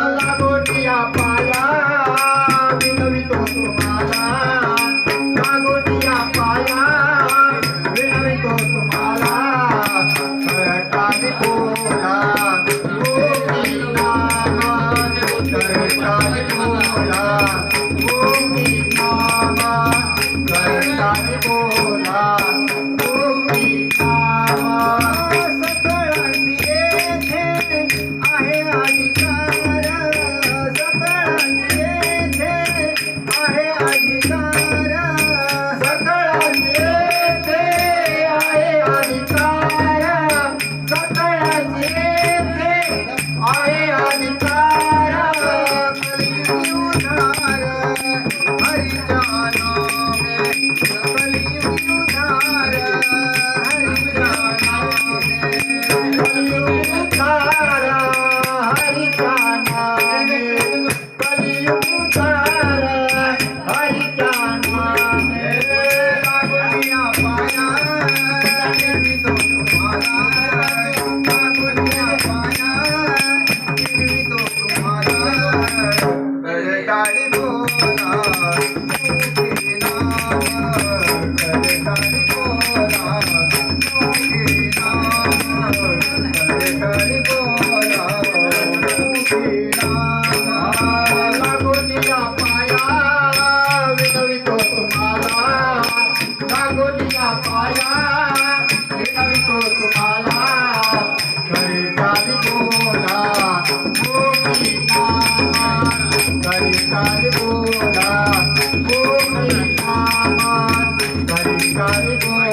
लागोटिया पाया विनवितो तुम्हाला, लागोटिया पाया विनवितो तुम्हाला, करटाली बोला गोपीनाथ, करटाली बोला गोपीनाथ, करटाली बोला पाया विनवितो तुम्हाला, करटाली बोला गोपीनाथ, करटाली बोला गोपीनाथ, करटाली बोला